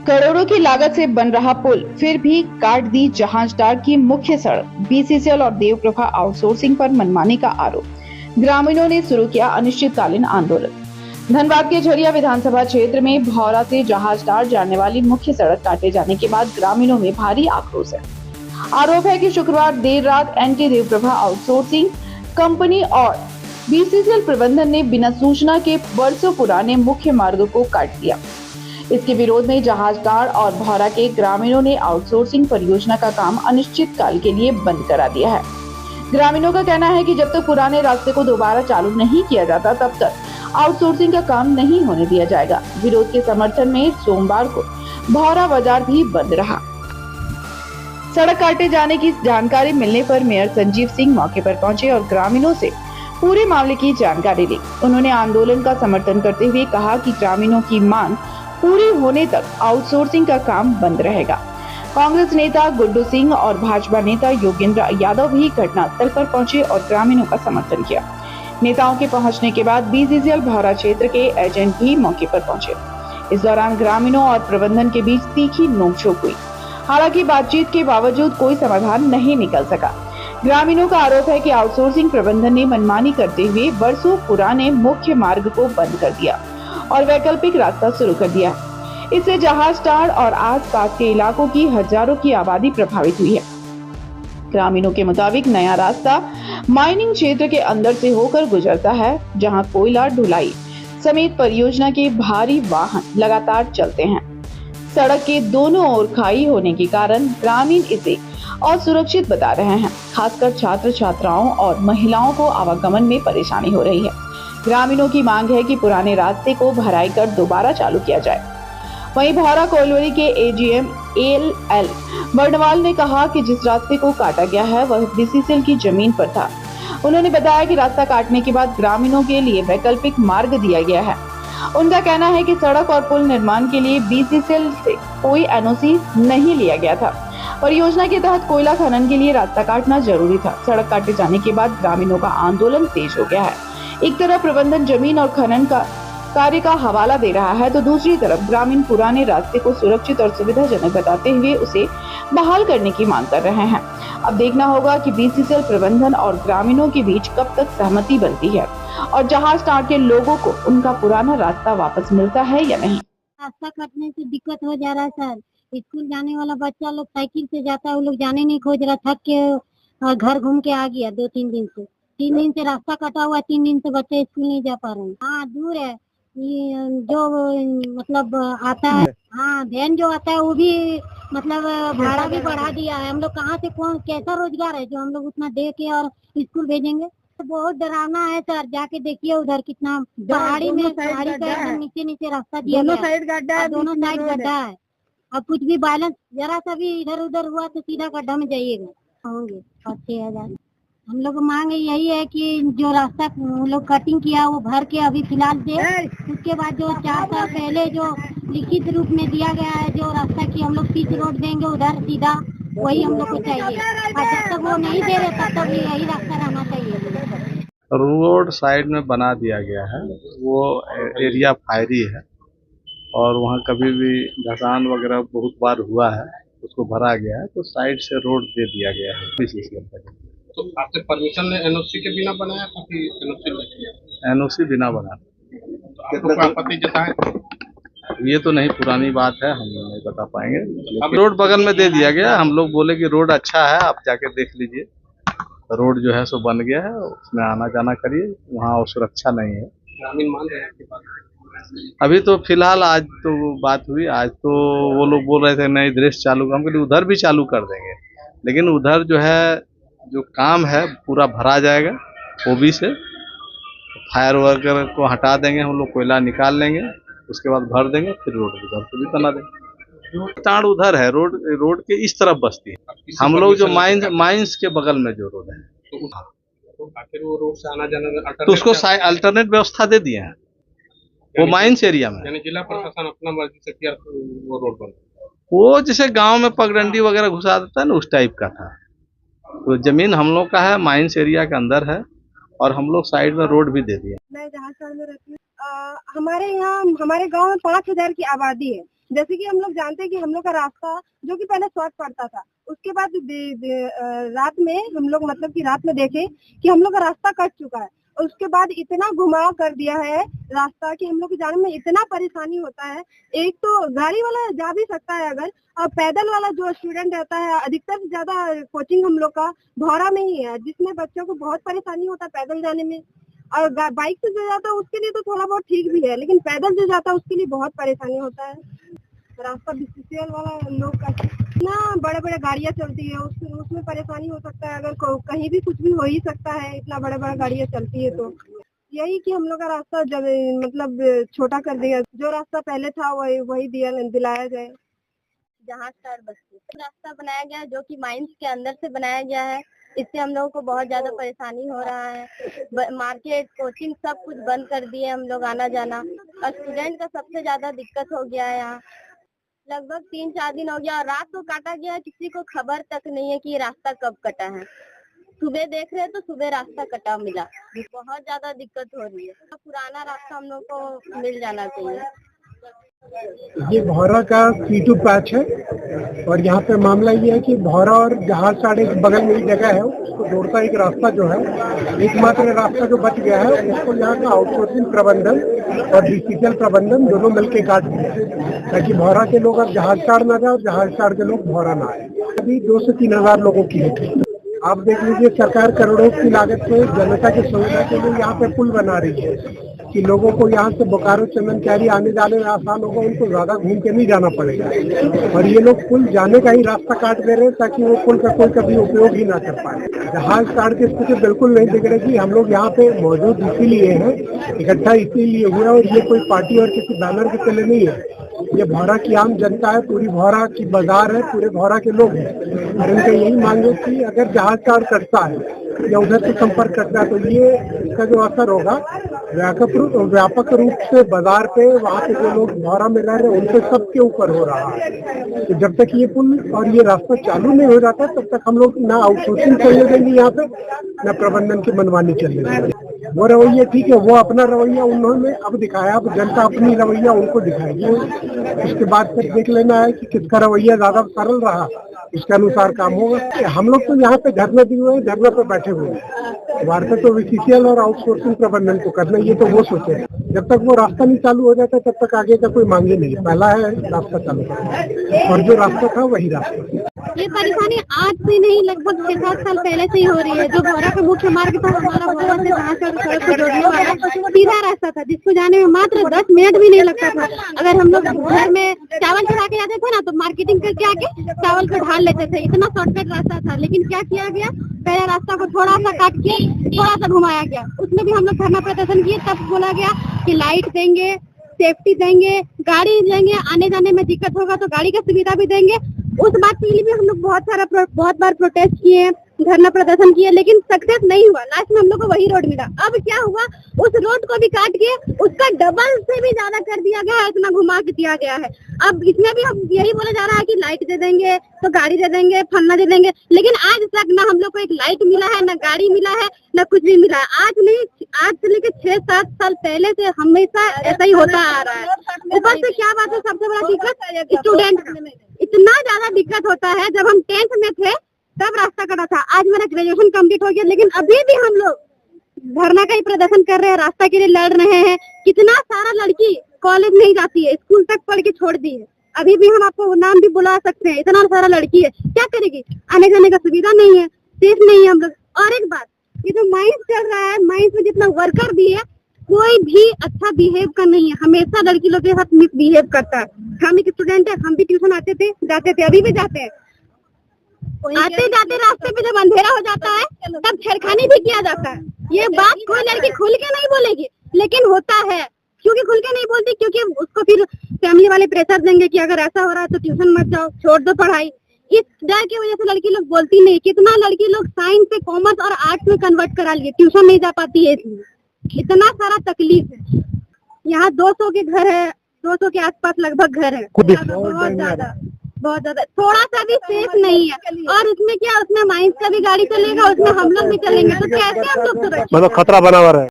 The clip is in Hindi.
करोड़ों की लागत से बन रहा पुल फिर भी काट दी जहाजदार की मुख्य सड़क। बीसीसीएल और देवप्रभा आउटसोर्सिंग पर मनमानी का आरोप। ग्रामीणों ने शुरू किया अनिश्चितकालीन आंदोलन। धनबाद के झरिया विधानसभा क्षेत्र में भौरा से जहाजदार जाने वाली मुख्य सड़क काटे जाने के बाद ग्रामीणों में भारी आक्रोश है। आरोप है कि शुक्रवार देर रात एनके देवप्रभा आउटसोर्सिंग कंपनी और बीसीसीएल प्रबंधन ने बिना सूचना के वर्षों पुराने मुख्य मार्ग को काट दिया। इसके विरोध में जहाजदार और भौरा के ग्रामीणों ने आउटसोर्सिंग परियोजना का काम अनिश्चित काल के लिए बंद करा दिया है। ग्रामीणों का कहना है कि जब तक पुराने रास्ते को दोबारा चालू नहीं किया जाता तब तक आउटसोर्सिंग का काम नहीं होने दिया जाएगा। विरोध के समर्थन में सोमवार को भौरा बाजार भी बंद रहा। सड़क काटे जाने की जानकारी मिलने पर मेयर संजीव सिंह मौके पर पहुंचे और ग्रामीणों से पूरे मामले की जानकारी ली। उन्होंने आंदोलन का समर्थन करते हुए कहा कि ग्रामीणों की मांग पूरी होने तक आउटसोर्सिंग का काम बंद रहेगा। कांग्रेस नेता गुड्डू सिंह और भाजपा नेता योगेंद्र यादव भी घटनास्थल पर पहुंचे और ग्रामीणों का समर्थन किया। नेताओं के पहुंचने के बाद बीसीसीएल भौरा क्षेत्र के एजेंट भी मौके पर पहुंचे। इस दौरान ग्रामीणों और प्रबंधन के बीच तीखी नोकझोंक हुई। हालांकि बातचीत के बावजूद कोई समाधान नहीं निकल सका। ग्रामीणों का आरोप है कि आउटसोर्सिंग प्रबंधन ने मनमानी करते हुए वर्षों पुराने मुख्य मार्ग को बंद कर दिया और वैकल्पिक रास्ता शुरू कर दिया। इससे जहाजटाड़ और आसपास के इलाकों की हजारों की आबादी प्रभावित हुई है। ग्रामीणों के मुताबिक नया रास्ता माइनिंग क्षेत्र के अंदर से होकर गुजरता है, जहां कोयला ढुलाई समेत परियोजना के भारी वाहन लगातार चलते हैं। सड़क के दोनों ओर खाई होने के कारण ग्रामीण इसे असुरक्षित बता रहे हैं। खासकर छात्र छात्राओं और महिलाओं को आवागमन में परेशानी हो रही है। ग्रामीणों की मांग है कि पुराने रास्ते को भराई कर दोबारा चालू किया जाए। वहीं भौरा कोयलवरी के एजीएम एल बर्नवाल ने कहा कि जिस रास्ते को काटा गया है वह बीसीसीएल की जमीन पर था। उन्होंने बताया कि रास्ता काटने के बाद ग्रामीणों के लिए वैकल्पिक मार्ग दिया गया है। उनका कहना है कि सड़क और पुल निर्माण के लिए बीसीसीएल से कोई एनओसी नहीं लिया गया था। परियोजना के तहत कोयला खनन के लिए रास्ता काटना जरूरी था। सड़क काटे जाने के बाद ग्रामीणों का आंदोलन तेज हो गया है। एक तरफ प्रबंधन जमीन और खनन का कार्य का हवाला दे रहा है तो दूसरी तरफ ग्रामीण पुराने रास्ते को सुरक्षित और सुविधाजनक बताते हुए उसे बहाल करने की मांग कर रहे हैं। अब देखना होगा कि बीसीसीएल प्रबंधन और ग्रामीणों के बीच कब तक सहमति बनती है और जहाजटाड़ के लोगों को उनका पुराना रास्ता वापस मिलता है या नहीं। रास्ता कटने से दिक्कत हो जा रहा है सर। स्कूल जाने वाला बच्चा लोग साइकिल से जाता है, वो लोग जाने नहीं खोज रहा, थक के घर घूम के आ गया। 2-3 दिन से 3 दिन से रास्ता कटा हुआ, 3 दिन से बच्चे स्कूल नहीं जा पा रहे हैं। हाँ दूर है। ये जो मतलब आता है, हाँ वैन जो आता है वो भी मतलब भाड़ा भी बढ़ा दिया है। हम लोग कहाँ से कौन कैसा रोजगार है जो हम लोग उतना दे के और स्कूल भेजेंगे। तो बहुत डरावना है सर, जाके देखिए उधर कितना पहाड़ी में, पहाड़ी का नीचे नीचे रास्ता दिया, दोनों साइड गड्ढा है, दोनों साइड गड्ढा है। अब कुछ भी बैलेंस जरा सा भी इधर उधर हुआ तो सीधा गड्ढा में जाइएगा। होंगे 6,000। हम लोग मांग यही है कि जो रास्ता वो लोग कटिंग किया वो भर के अभी फिलहाल दे। उसके बाद जो 4 साल पहले जो लिखित रूप में दिया गया है जो रास्ता की हम लोग पिच रोड देंगे उधर सीधा, वही हम लोग को चाहिए। और जब तक वो नहीं दे रहे तब तक यही रास्ता रहना चाहिए। रोड साइड में बना दिया गया है, वो एरिया फायरी है और वहाँ कभी भी धसान वगैरह बहुत बार हुआ है, उसको भरा गया है तो साइड से रोड दे दिया गया है बीसीसीएल पर। तो आपसे परमिशन ने एनओसी के बिना बनाया था कि एनओसी लेके? एनओसी बिना बना। तो आपको कोई आपत्ति जताए? ये तो नहीं, पुरानी बात है, हम नहीं बता पाएंगे। रोड बगल में दे दिया गया, हम लोग बोले कि रोड अच्छा है आप जाके देख लीजिए। रोड जो है सो बन गया है, उसमें आना जाना करिए, वहाँ और सुरक्षा नहीं है। ग्रामीण मान रहे हैं आपकी बात? अभी तो फिलहाल आज तो बात हुई, आज तो वो लोग बोल रहे थे नहीं दृश्य चालू, हम कहते उधर भी चालू कर देंगे, लेकिन उधर जो है जो काम है पूरा भरा जाएगा। ओबी से फायर वगैरह को हटा देंगे, हम लोग कोयला निकाल लेंगे, उसके बाद भर देंगे, फिर रोड उधर से भी बना देंगे। टाड़ उधर है, रोड के इस तरफ बसती है। हम लोग जो माइंस के बगल में जो रोड है तो आखिर वो रोड से आना जाना तो उसको अल्टरनेट व्यवस्था दे दिए हैं वो माइंस एरिया में। यानी जिला प्रशासन अपना मर्जी से किया वो रोड बन, वो जैसे गांव में पगडंडी वगैरह घुसा देता है ना, उस टाइप का था। तो जमीन हम लोग का है, माइंस एरिया के अंदर है और हम लोग साइड में रोड भी दे दिया। मैं जहाजटाड़ में रहती हूँ। हमारे यहाँ हमारे गांव में 5,000 की आबादी है। जैसे कि हम लोग जानते हैं कि हम लोग का रास्ता जो कि पहले शॉर्ट पड़ता था, उसके बाद रात में हम लोग मतलब कि रात में देखे कि हम लोग का रास्ता कट चुका है। उसके बाद इतना घुमाव कर दिया है रास्ता कि हम लोग के जाने में इतना परेशानी होता है। एक तो गाड़ी वाला जा भी सकता है अगर, और पैदल वाला जो स्टूडेंट रहता है, अधिकतर से ज्यादा कोचिंग हम लोग का भौरा में ही है, जिसमें बच्चों को बहुत परेशानी होता है पैदल जाने में। और बाइक से जो जाता है उसके लिए तो थोड़ा बहुत ठीक भी है, लेकिन पैदल जो जाता है उसके लिए बहुत परेशानी होता है। रास्ता बीसीसीएल वाला लोग का इतना बड़े बड़े गाड़ियाँ चलती है, उसमें परेशानी हो सकता है। अगर कहीं भी कुछ भी हो ही सकता है, इतना बड़ा बड़ा गाड़ियाँ चलती है। तो यही कि हम लोग का रास्ता जब मतलब छोटा कर दिया, जो रास्ता पहले था वही दिलाया जाए। जहाज टार बस्ती रास्ता बनाया गया है, जो कि माइंस के अंदर से बनाया गया है। इससे हम लोगों को बहुत ज्यादा परेशानी हो रहा है। मार्केट, कोचिंग सब कुछ बंद कर दिए हम लोग आना जाना, और स्टूडेंट का सबसे ज्यादा दिक्कत हो गया है। यहाँ लगभग 3-4 दिन हो गया, और रात को काटा गया, किसी को खबर तक नहीं है कि ये रास्ता कब कटा है। सुबह देख रहे तो सुबह रास्ता कटा मिला। बहुत ज्यादा दिक्कत हो रही है। पुराना रास्ता हम लोग को मिल जाना चाहिए। ये भौरा का C2 पैच है, और यहाँ पे मामला ये है कि भौरा और जहाज साड़े के बगल में ही जगह है, उसको जोड़ता एक रास्ता जो है, एकमात्र रास्ता जो बच गया है, उसको यहाँ का आउटसोर्सिंग प्रबंधन और बीसीसीएल प्रबंधन दोनों मिलकर काट दिया है, ताकि भौरा के लोग अब जहाज साड़ ना जाए और जहाज साड़ के लोग भौरा ना आए। अभी 2 से 3 हजार लोगों की है। आप देख लीजिए, सरकार करोड़ों की लागत से जनता की सुविधा के लिए यहाँ पे पुल बना रही है कि लोगों को यहाँ से बोकारो चंदनचहरी आने जाने में आसान होगा, उनको ज्यादा घूम के नहीं जाना पड़ेगा। और ये लोग पुल जाने का ही रास्ता काट दे रहे हैं ताकि वो पुल का कोई कभी उपयोग ही ना कर पाए। जहाज साड़ की स्थिति बिल्कुल नहीं बिगड़ेगी। हम लोग यहाँ पे मौजूद इसीलिए हैं, इकट्ठा इसीलिए हुआ, और ये कोई पार्टी और किसी बैनर के तले नहीं है। ये भौरा की आम जनता है, पूरी भौरा की बाजार है, पूरे भौरा के लोग हैं, और इनका यही मांग है कि अगर जहाज साड़ कटता है या उधर से संपर्क करता है तो ये इसका जो असर होगा व्यापक रूप से बाजार पे, वहाँ पे जो लोग भौरा में रह रहे हैं उनके सबके ऊपर हो रहा है। तो जब तक ये पुल और ये रास्ता चालू नहीं हो जाता तब तक हम लोग ना आउटसोर्सिंग चलने देंगे यहाँ पे, न प्रबंधन की मनमानी चलने देंगे। वो रवैया ठीक है, वो अपना रवैया उन्होंने अब दिखाया, अब जनता अपनी रवैया उनको दिखाएगी। उसके बाद फिर देख लेना है कि किसका रवैया ज्यादा सरल रहा, उसके अनुसार काम होगा। हम लोग तो यहाँ पे धरना दिए हुए हैं, धरना पे बैठे हुए हैं। वार्ता तो बीसीसीएल और आउटसोर्सिंग प्रबंधन को करना, ये तो वो सोचे। जब तक वो रास्ता नहीं चालू हो जाता तब तक आगे का कोई मांगे नहीं। पहला है रास्ता चालू करना, और जो रास्ता था वही रास्ता। ये परेशानी आज से नहीं, लगभग 6-7 साल पहले से ही हो रही है। जो भौरा का मुख्य मार्ग था हमारा, भौरा से सड़क को जोड़ने वाला सीधा रास्ता था, जिसको जाने में मात्र 10 मिनट भी नहीं लगता था। अगर हम लोग घर में चावल चढ़ा के जाते थे ना, तो मार्केटिंग करके आके चावल को ढाल लेते थे। इतना शॉर्टकट रास्ता था, लेकिन क्या किया गया, पहले रास्ता को थोड़ा सा काट के थोड़ा सा घुमाया गया। उसमें भी हम लोग धरना प्रदर्शन किए, तब बोला गया कि लाइट देंगे, सेफ्टी देंगे, गाड़ी देंगे, आने जाने में दिक्कत होगा तो गाड़ी का सुविधा भी देंगे। उस बात के लिए भी हम लोग बहुत बार प्रोटेस्ट किए, धरना प्रदर्शन किए, लेकिन सक्सेस नहीं हुआ। लास्ट में हम लोग को वही रोड मिला। अब क्या हुआ, उस रोड को भी काट के उसका डबल से भी ज्यादा कर दिया गया है, इतना घुमा के दिया गया है। अब इसमें भी हम यही बोला जा रहा है कि लाइट दे देंगे तो गाड़ी दे देंगे, फन्ना दे देंगे, लेकिन आज तक ना हम लोग को एक लाइट मिला है, ना गाड़ी मिला है, ना कुछ भी मिला है। आज नहीं, आज से लेकर 6-7 साल पहले से हमेशा ऐसा ही होता आ रहा है। ऊपर से क्या बात है, सबसे बड़ा दिक्कत स्टूडेंट, इतना ज्यादा दिक्कत होता है। जब हम 10th में थे तब रास्ता कटा था, आज मेरा ग्रेजुएशन कंप्लीट हो गया, लेकिन अभी भी हम लोग धरना का ही प्रदर्शन कर रहे हैं, रास्ता के लिए लड़ रहे हैं। कितना सारा लड़की कॉलेज नहीं जाती है, स्कूल तक पढ़ के छोड़ दी है। अभी भी हम आपको नाम भी बुला सकते हैं, इतना सारा लड़की है, क्या करेगी, आने जाने का सुविधा नहीं है, सेफ नहीं है हम लोग। और एक बात, ये जो माइंस चल रहा है, माइंस में जितना वर्कर भी है, कोई भी अच्छा बिहेव का नहीं है, हमेशा लड़की लोग के साथ मिसबिहेव करता है। हम एक स्टूडेंट है, हम भी ट्यूशन आते थे, जाते थे, अभी भी जाते हैं। आते जाते रास्ते पे जब अंधेरा हो जाता है तब छेड़खानी भी किया जाता है। ये बात कोई लड़की खुल के नहीं बोलेगी, लेकिन होता है। क्योंकि खुल के नहीं बोलती, क्योंकि उसको फिर फैमिली वाले प्रेशर देंगे कि अगर ऐसा हो रहा है तो ट्यूशन मत जाओ, छोड़ दो पढ़ाई। इस डर की वजह से लड़की लोग बोलती नहीं। कितना लड़की लोग साइंस से कॉमर्स और आर्ट्स में कन्वर्ट करा लिए, ट्यूशन नहीं जा पाती है, इसलिए इतना सारा तकलीफ है। यहाँ 200 के घर है, 200 के आसपास लगभग घर है, बहुत ज्यादा थोड़ा सा भी सेफ नहीं है। और उसमें क्या, उसमें माइंस का भी गाड़ी चलेगा, उसमें हम लोग भी चलेंगे, तो कैसे हम लोग सुरक्षित, मतलब खतरा बना हुआ है।